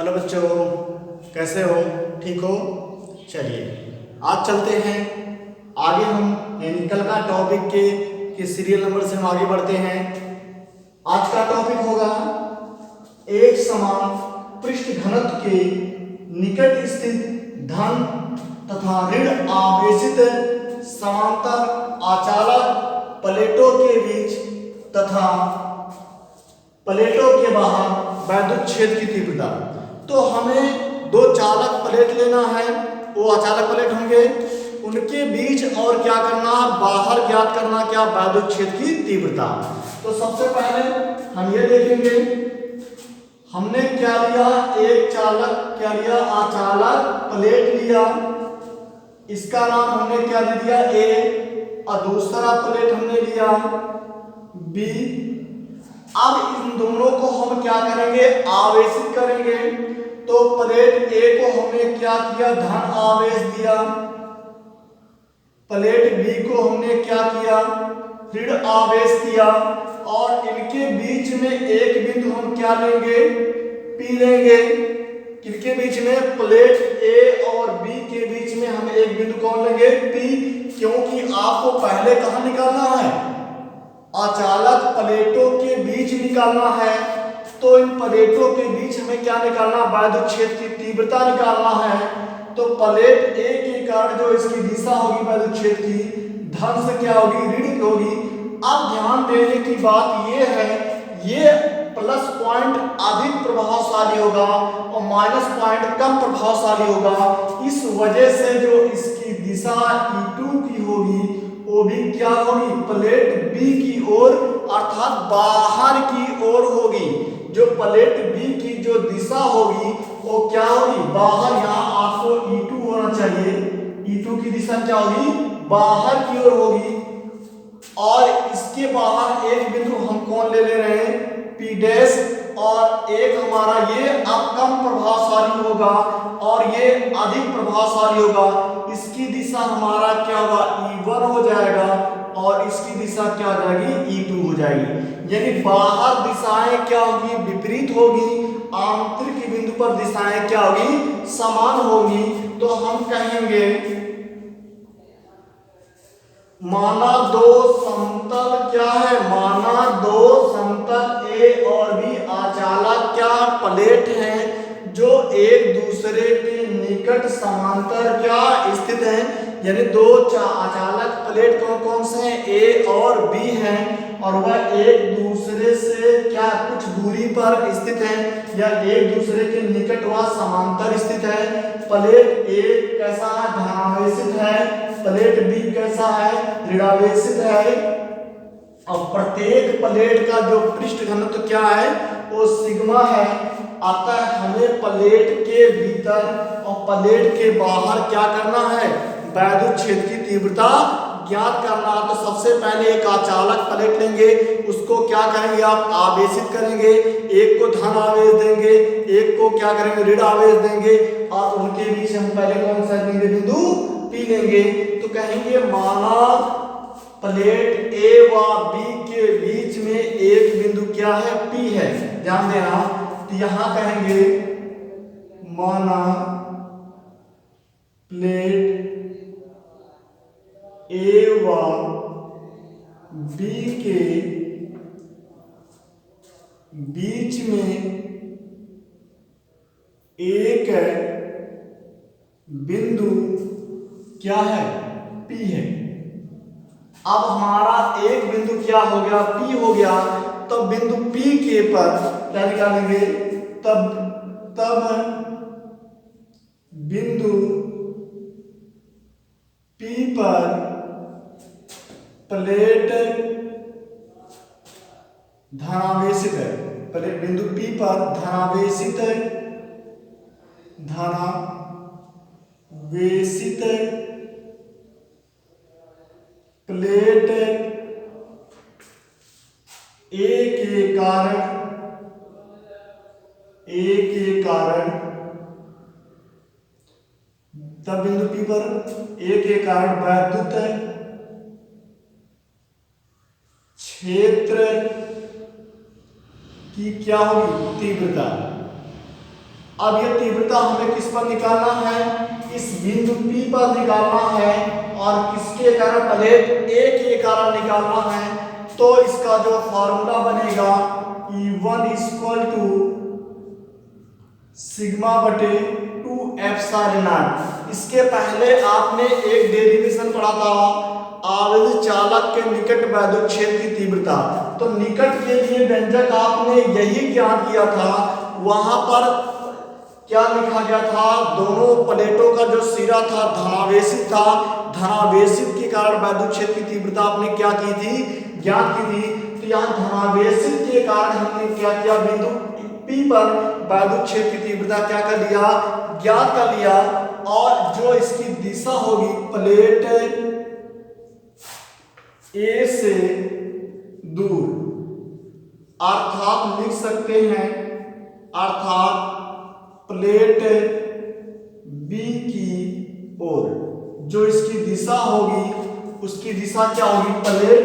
Hello बच्चों, कैसे हो? ठीक हो? चलिए आज चलते हैं आगे। हम यानी कल का टॉपिक के सीरियल नंबर से हम आगे बढ़ते हैं। आज का टॉपिक होगा एक समान पृष्ठ घनत्व के निकट स्थित धन तथा ऋण आवेशित समांतर आचालक प्लेटों के बीच तथा प्लेटों के बाहर वैद्युत क्षेत्र की तीव्रता। तो हमें दो चालक प्लेट लेना है, वो अचालक प्लेट होंगे, उनके बीच और क्या करना, बाहर ज्ञात करना क्या, वैद्युत क्षेत्र की तीव्रता। तो सबसे पहले हम ये देखेंगे हमने क्या लिया, एक चालक क्या लिया, अचालक प्लेट लिया, इसका नाम हमने क्या दे दिया ए, और दूसरा प्लेट हमने लिया बी। अब इन दोनों को हम क्या करेंगे, आवेशित करेंगे। तो प्लेट ए को हमने क्या किया, धन आवेश दिया, प्लेट बी को हमने क्या किया, ऋण आवेश दिया, और इनके बीच में एक बिंदु हम क्या लेंगे, पी लेंगे। किनके बीच में, प्लेट ए और बी के बीच में हम एक बिंदु कौन लेंगे, पी, क्योंकि आपको पहले कहां निकालना है, अचालक प्लेटों के बीच निकालना है। तो इन प्लेटों के बीच हमें क्या निकालना, वैद्युत क्षेत्र की तीव्रता निकालना है। तो प्लेट ए के कारण जो इसकी दिशा होगी वैद्युत क्षेत्र की, धन से क्या होगी, ऋण होगी। अब ध्यान देने की बात यह है, ये प्लस पॉइंट अधिक प्रभावशाली होगा और माइनस पॉइंट कम प्रभावशाली होगा। इस वजह से जो इसकी दिशा E2 की होगी वो भी क्या होगी, प्लेट बी की ओर अर्थात बाहर की ओर होगी। जो प्लेट बी की जो दिशा होगी वो क्या होगी, बाहर। यहाँ आपको E2 होना चाहिए, E2 की दिशा क्या होगी, बाहर की ओर होगी। और इसके बाहर एक बिंदु हम कौन ले रहे हैं, P डैश, और एक हमारा ये अब कम प्रभावशाली होगा और ये अधिक प्रभावशाली होगा। इसकी दिशा हमारा क्या होगा, E1 हो जाएगा और इसकी दिशा क्या हो जाएगी, E2 हो जाएगी। यानी बाहर दिशाएं क्या होगी, विपरीत होगी, आंतरिक बिंदु पर दिशाएं क्या होगी, समान होगी। तो हम कहेंगे माना दो समतल क्या है, माना दो समतल ए और बी अचालक क्या प्लेट हैं जो एक दूसरे के निकट समांतर क्या स्थित हैं। यानी दो अचालक प्लेट कौन कौन से हैं, ए और बी हैं, और वह एक दूसरे से क्या कुछ दूरी पर स्थित हैं या एक दूसरे के निकट व समांतर स्थित है। प्लेट ए कैसा है, धनावेशित है, प्लेट बी कैसा है, ऋणावेशित है। और प्रत्येक प्लेट का जो पृष्ठ घनत्व क्या है, वो सिग्मा है। अतः हमें प्लेट के भीतर और प्लेट के बाहर क्या करना है, वैद्युत क्षेत्र की तीव्रता ज्ञात करना। तो सबसे पहले एक अचालक प्लेट लेंगे, उसको क्या करेंगे, आप आवेशित करेंगे, एक को धन आवेश देंगे, एक को क्या करेंगे, ऋण आवेश देंगे, और उनके बीच हम पहले कौन सा लेंगे, बिंदु पी लेंगे। तो कहेंगे माना प्लेट ए व बी के बीच में एक बिंदु क्या है, पी है, ध्यान देना। तो यहां कहेंगे माना प्लेट ए व बी के बीच में एक बिंदु क्या है, P है। अब हमारा एक बिंदु क्या हो गया, P हो गया। तो बिंदु P के पर क्या निकालेंगे, तब बिंदु P पर प्लेट धनावेशित है, प्लेट बिंदु P पर धनावेशित प्लेट ए के कारण तब बिंदु P पर ए के कारण वैद्युत क्षेत्र की क्या होगी, तीव्रता। अब ये तीव्रता हमें किस पर निकालना है, इस बिंदु P पर निकालना है और किसके कारण, प्लेट A के कारण निकालना है। तो इसका जो फॉर्मूला बनेगा E1 इक्वल टू सिग्मा बटे 2 एप्सिलॉन नॉट। इसके पहले आपने एक डेरिवेशन पढ़ा था, आवेश चालक के निकट वैद्युत क्षेत्र की तीव्रता। तो निकट के लिए व्यंजक आपने यही ज्ञात किया था, वहां पर क्या लिखा गया था, दोनों प्लेटों का जो सिरा था धनावेशित था, धनावेशित के कारण वैद्युत क्षेत्र की तीव्रता आपने क्या की थी, ज्ञात की थी। तो यहाँ धनावेशित के कारण हमने क्या किया, बिंदु P पर वैद्युत क्षेत्र की तीव्रता क्या कर लिया, ज्ञात कर लिया। और जो इसकी दिशा होगी प्लेट A से दूर, अर्थात लिख सकते हैं, अर्थात प्लेट B की ओर जो इसकी दिशा होगी, उसकी दिशा क्या होगी, प्लेट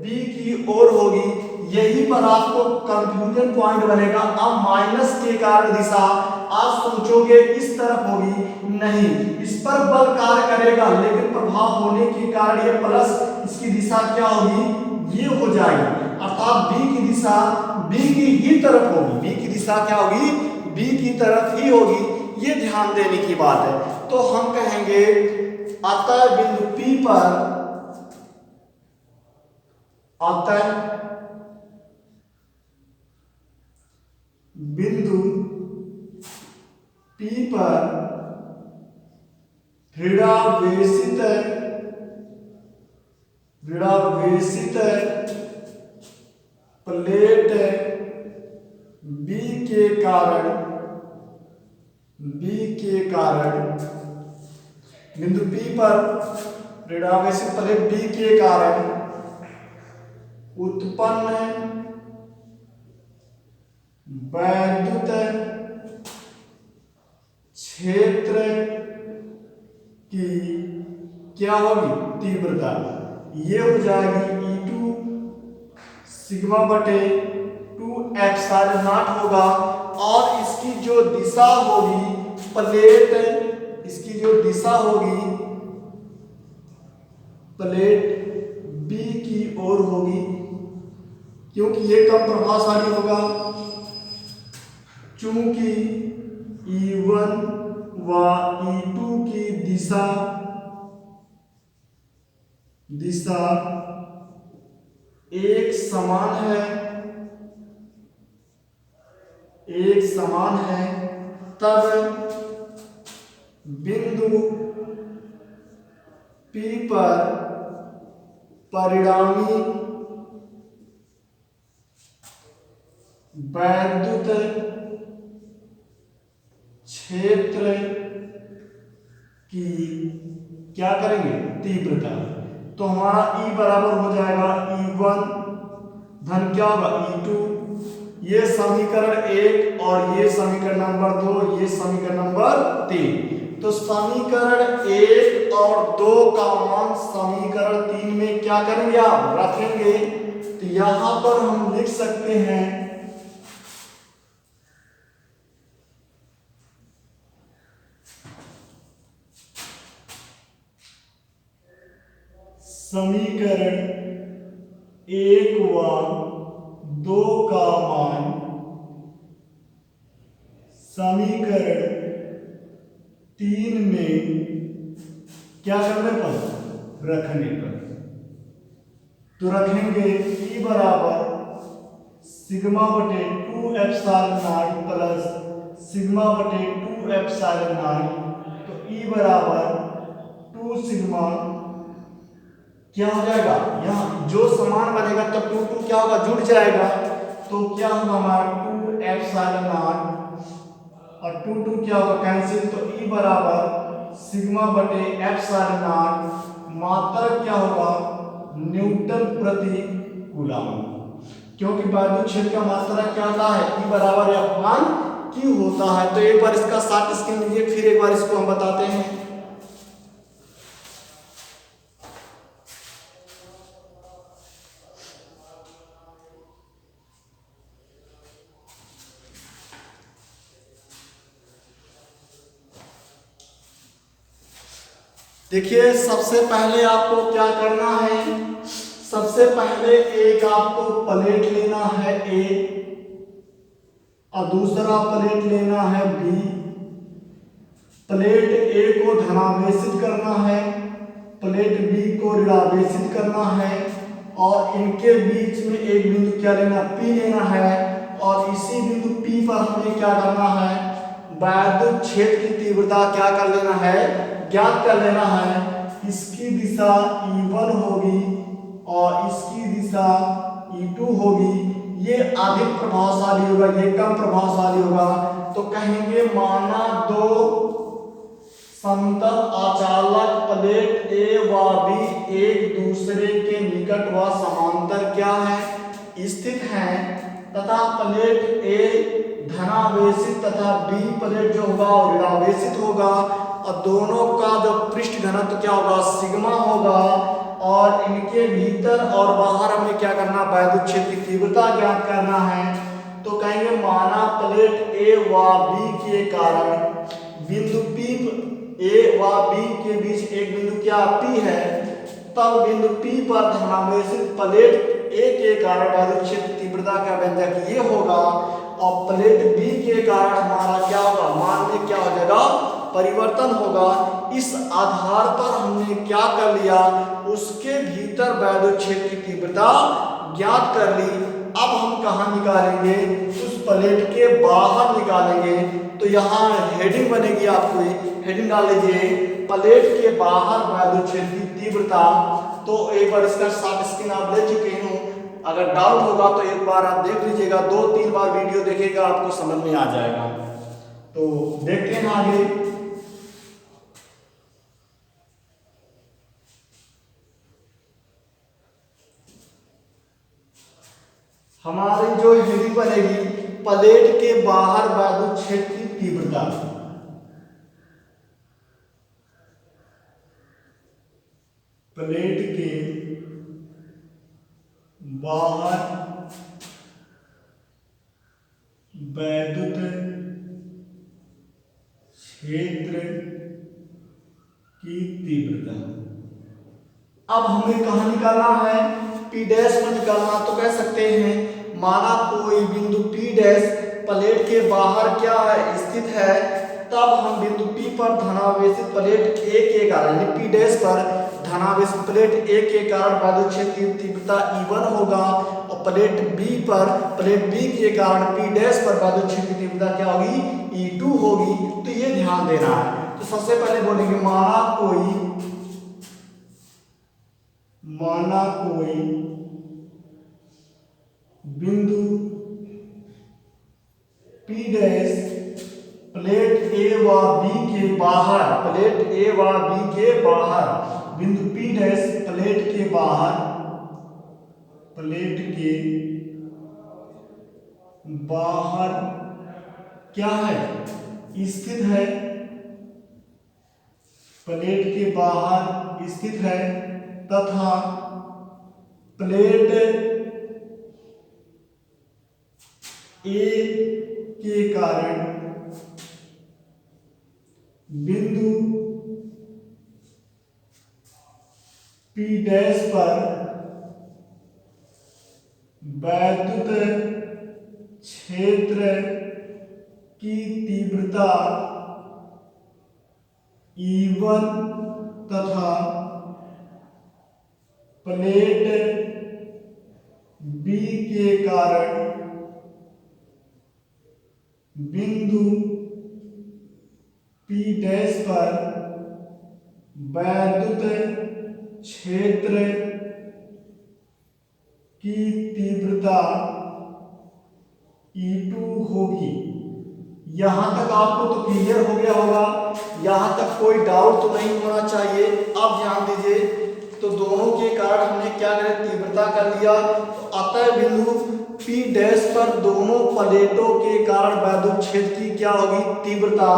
B की ओर होगी। यही पर आपको कंफ्यूजन पॉइंट बनेगा। अब माइनस के कारण दिशा आप सोचोगे इस तरफ होगी, नहीं, इस पर बल कार्य करेगा, लेकिन प्रभाव होने के कारण ये प्लस, इसकी दिशा क्या होगी, ये हो जाएगी। अर्थात B की दिशा B की ही तरफ होगी, B की दिशा क्या होगी, B की तरफ ही होगी। ये ध्यान देने की बात है। तो हम कहेंगे अतः बिंदु P पर, अतः बिंदु P पर ऋणावेशित प्लेट B के कारण बिंदु P पर ऋणावेशित प्लेट B के कारण उत्पन्न वैद्युत क्षेत्र की क्या होगी, तीव्रता, ये हो जाएगी E2 सिग्मा बटे 2 एप्सिलॉन नॉट होगा। और इसकी जो दिशा होगी प्लेट, इसकी जो दिशा होगी प्लेट B की ओर होगी, क्योंकि ये कम प्रभावशाली होगा। चूंकि E1 व E2 की दिशा एक समान है, तब बिंदु P पर परिणामी वैद्युत क्षेत्र की क्या करेंगे, तीव्रता। तो हमारा E बराबर हो जाएगा E1 धन क्या होगा E2, ये समीकरण 1 और ये समीकरण नंबर 2, ये समीकरण नंबर 3। तो समीकरण 1 और 2 का मान समीकरण 3 में क्या करेंगे, आप रखेंगे। तो यहां पर हम लिख सकते हैं समीकरण 1 व 2 का मान समीकरण 3 में क्या करने पर, रखने पर। तो रखेंगे E बराबर सिग्मा बटे 2 एप्सिलॉन नॉट प्लस सिग्मा बटे 2 एप्सिलॉन नॉट। तो E बराबर 2 सिग्मा क्या हो जाएगा, यहाँ जो समान बनेगा तब 2 क्या होगा, जुड़ जाएगा। तो क्या होगा हमारा 2 एप्सिलॉन नॉट और 2 क्या होगा, कैंसिल। तो E बराबर सिग्मा बटे एप्सिलॉन नॉट, मात्रा क्या होगा, न्यूटन प्रति कूलम, क्योंकि वैद्युत क्षेत्र का मात्रा क्या होता है, E बराबर F1Q होता है। तो एक बार इसका शॉर्ट स्क्रीन लीजिए, फिर एक बार इसको हम बताते हैं। देखिए सबसे पहले आपको क्या करना है, सबसे पहले एक आपको प्लेट लेना है ए और दूसरा प्लेट लेना है बी। प्लेट ए को धनावेशित करना है, प्लेट बी को ऋणावेशित करना है और इनके बीच में एक बिंदु क्या लेना, पी लेना है। और इसी बिंदु पी पर हमें क्या करना है, वैद्युत क्षेत्र की तीव्रता क्या कर लेना है, ज्ञात कर लेना है। इसकी दिशा E1 होगी और इसकी दिशा E2 होगी। ये अधिक प्रभावशाली होगा, ये कम प्रभावशाली होगा। तो कहेंगे माना दो समतल आचालक प्लेट ए व बी एक दूसरे के निकट व समांतर क्या है, स्थित हैं तथा प्लेट ए धनावेशित तथा बी प्लेट जो होगा वो ऋणावेशित होगा और दोनों का जो पृष्ठ घनत्व क्या होगा, सिग्मा होगा। और इनके भीतर और बाहर हमें क्या करना, वैद्युत क्षेत्र की तीव्रता ज्ञात करना है। तो कहेंगे माना प्लेट ए व बी के कारण बिंदु पी, ए व बी के बीच एक बिंदु क्या पी है, तब बिंदु पी पर धनावेशित प्लेट ए के कारण वैद्युत क्षेत्र तीव्रता का व्यंजक ये होगा और प्लेट बी के कारण हमारा क्या होगा, मान में क्या हो जाएगा, परिवर्तन होगा। इस आधार पर हमने क्या कर लिया, उसके भीतर वैद्युत क्षेत्र की तीव्रता ज्ञात कर ली। अब हम कहाँ निकालेंगे, उस प्लेट के बाहर निकालेंगे। तो यहाँ हेडिंग बनेगी, आपको हेडिंग डाल लीजिए, प्लेट के बाहर वैद्युत क्षेत्र की तीव्रता। तो एक बार इसका शॉर्ट स्क्रीन आप ले चुके हो, अगर डाउट होगा तो एक बार आप देख लीजिएगा, 2-3 बार वीडियो देखिएगा, आपको समझ में आ जाएगा। तो देखते हैं आगे। हमारी जो हेडिंग बनेगी, प्लेट के बाहर वैद्युत क्षेत्र की तीव्रता। प्लेट के बाहर वैद्युत क्षेत्र की तीव्रता। अब हमें कहाँ निकालना है, P डैश पर निकालना। तो कह सकते हैं माना कोई बिंदु P डैश प्लेट के बाहर क्या है, स्थित है, तब हम बिंदु P पर धनावेशित प्लेट A के कारण P डैश पर धनावेशित प्लेट A के कारण वैद्युत क्षेत्र की तीव्रता E1 होगा और प्लेट B के कारण P डैश पर वैद्युत क्षेत्र की तीव्रता क्या होगी, E2 होगी। तो ये ध्यान देना है। तो सबसे पहले बोलेंगे माना कोई बिंदु P डैश प्लेट A व B के बाहर, प्लेट A व B के बाहर, बिंदु P डैश प्लेट के बाहर, प्लेट के बाहर क्या है, स्थित है, प्लेट के बाहर स्थित है तथा प्लेट ए के कारण बिंदु P डैश पर वैद्युत क्षेत्र की तीव्रता E1 तथा प्लेट B के कारण बिंदु P डैश पर वैद्युत क्षेत्र की तीव्रता E2 होगी। यहां तक आपको तो क्लियर हो गया होगा, यहां तक कोई डाउट तो नहीं होना चाहिए। अब ध्यान दीजिए, तो दोनों के कारण हमने क्या करें, तीव्रता कर लिया। तो अतः बिंदु P डैश पर दोनों प्लेटों के कारण वैद्युत क्षेत्र की क्या होगी, तीव्रता।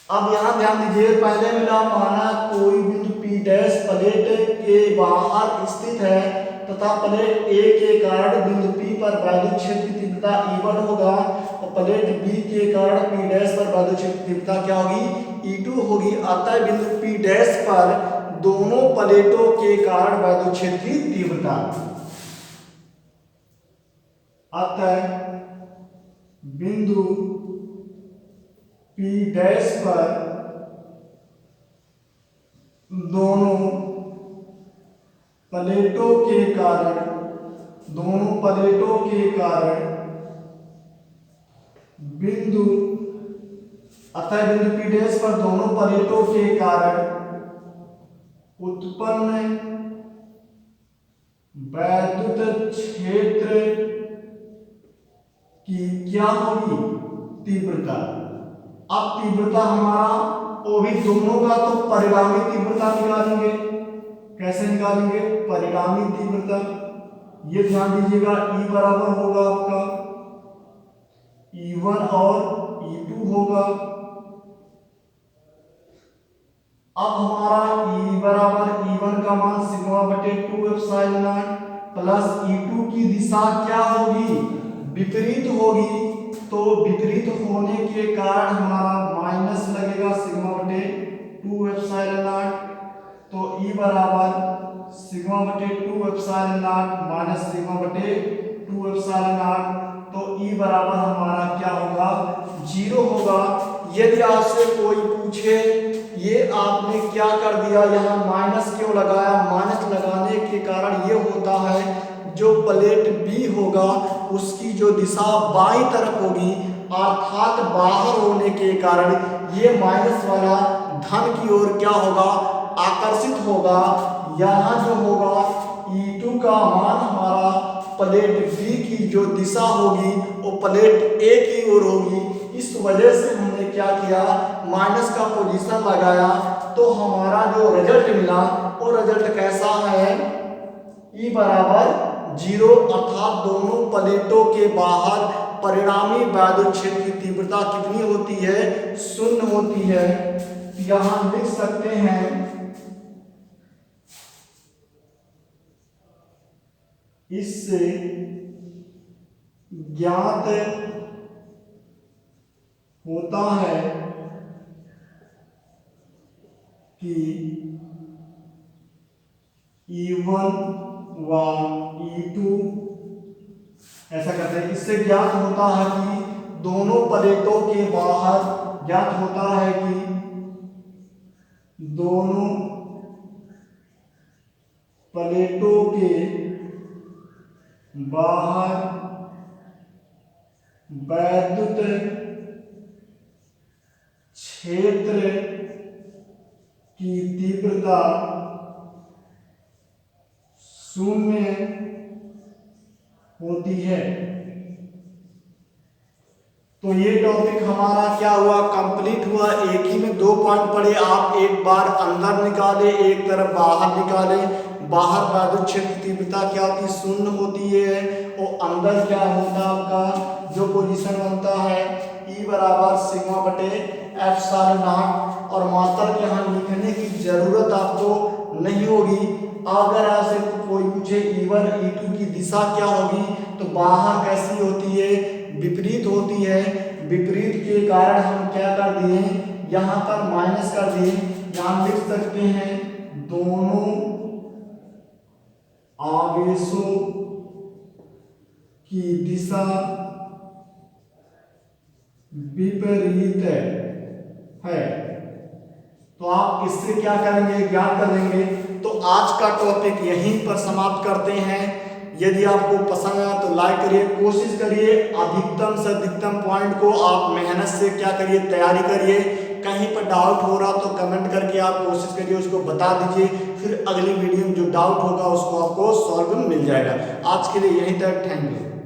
अब यहां ध्यान दीजिए, पहले मिला माना कोई बिंदु P डैश प्लेट के बाहर स्थित है तथा प्लेट ए के कारण बिंदु P पर वैद्युत क्षेत्र की तीव्रता E1 होगा और प्लेट B के कारण P डैश पर वैद्युत क्षेत्र की तीव्रता क्या होगी E2 होगी। अतः बिंदु P डैश पर दोनों प्लेटों के कारण वैद्युत क्षेत्र की तीव्रता, अतः बिंदु P डैश पर दोनों प्लेटों के कारण बिंदु P डैश पर दोनों प्लेटों के कारण उत्पन्न वैद्युत क्षेत्र की क्या होगी तीव्रता। अब तीव्रता हमारा वो भी दोनों का तो परिणामी तीव्रता निकालेंगे। कैसे निकालेंगे परिणामी तीव्रता, ये ध्यान दीजिएगा E बराबर होगा आपका E1 और E2 होगा। अब हमारा E बराबर E1 का मान सिग्मा बटे 2 एप्सिलॉन नॉट प्लस E2 की दिशा क्या होगी विपरीत होगी, तो विपरीत होने के कारण हमारा माइनस लगेगा सिग्मा बटे 2 एप्सिलॉन नॉट। तो E बराबर सिग्मा बटे 2 एप्सिलॉन नॉट माइनस सिग्मा बटे 2 एप्सिलॉन नॉट, तो E बराबर हमारा क्या होगा 0 होगा। यदि आपसे कोई पूछे ये आपने क्या कर दिया, यहाँ माइनस क्यों लगाया, माइनस लगाने के कारण ये होता है जो प्लेट B होगा उसकी जो दिशा बाईं तरफ होगी अर्थात बाहर होने के कारण ये माइनस वाला धन की ओर क्या होगा आकर्षित होगा। यहाँ जो होगा E2 का मान हमारा प्लेट B की जो दिशा होगी वो प्लेट A की ओर होगी। इस वजह से हमने क्या किया माइनस का पोजीशन लगाया, तो हमारा जो रिजल्ट मिला वो रिजल्ट कैसा है E बराबर 0 अर्थात दोनों प्लेटों के बाहर परिणामी वैद्युत क्षेत्र की तीव्रता कितनी होती है 0 होती है। यहां लिख सकते हैं इससे ज्ञात होता है कि E1 व E2 ऐसा करते हैं, इससे ज्ञात होता है कि दोनों प्लेटों के बाहर ज्ञात होता है कि दोनों प्लेटों के बाहर वैद्युत क्षेत्र की तीव्रता 0 होती है। तो ये टॉपिक हमारा क्या हुआ कंप्लीट हुआ। एक ही में 2 पॉइंट पढ़े, आप एक बार अंदर निकाले एक तरफ बाहर निकाले। बाहर वैद्युत क्षेत्र की तीव्रता क्या होती है 0 होती है, और अंदर क्या होता है आपका जो पोजीशन बनता है E बराबर सिग्मा बटे एप्सिलॉन नॉट। और मात्रक यहाँ लिखने की जरूरत आपको नहीं होगी। अगर आपसे कोई पूछे E1 E2 की दिशा क्या होगी तो बाहर कैसी होती है विपरीत होती है। विपरीत के कारण हम क्या कर दिए यहाँ पर माइनस कर दिए। यहाँ लिख सकते हैं दोनों आवेशों की दिशा विपरीत है। तो आप इससे क्या करेंगे ज्ञात कर लेंगे। तो आज का टॉपिक यहीं पर समाप्त करते हैं। यदि आपको पसंद आया तो लाइक करिए, कोशिश करिए अधिकतम से अधिकतम पॉइंट को आप मेहनत से क्या करिए तैयारी करिए। कहीं पर डाउट हो रहा तो कमेंट करके आप कोशिश करिए उसको बता दीजिए, फिर अगली वीडियो में जो डाउट होगा उसको आपको सॉल्व मिल जाएगा। आज के लिए यहीं तक, थैंक यू।